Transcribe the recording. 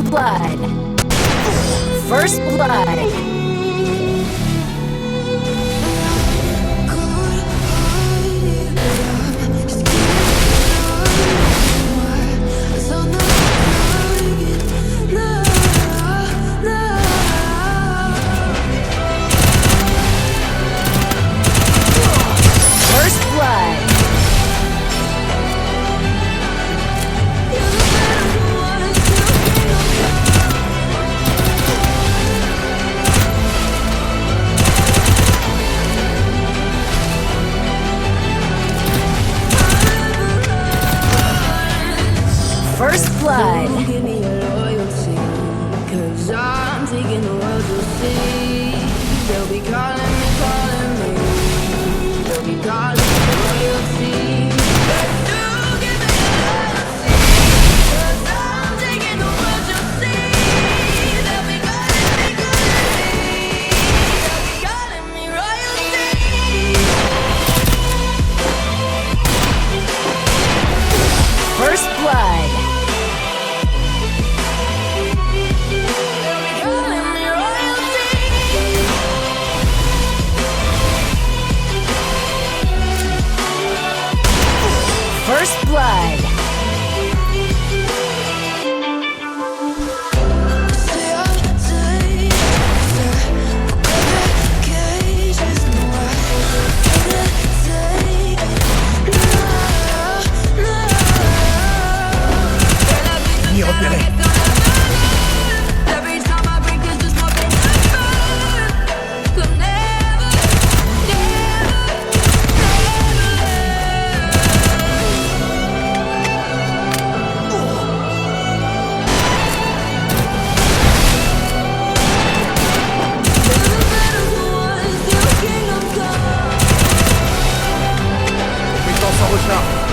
blood. First blood. First blood. First blood. Give me your loyalty, 'cause I'm taking the world to see. They'll be calling me, they'll be calling me royalty. But you give me your loyalty, 'cause I'm taking the world to see. They'll be calling me, they'll be calling me royalty. First blood. First blood. Ennemi repéré. Puissance en recharge.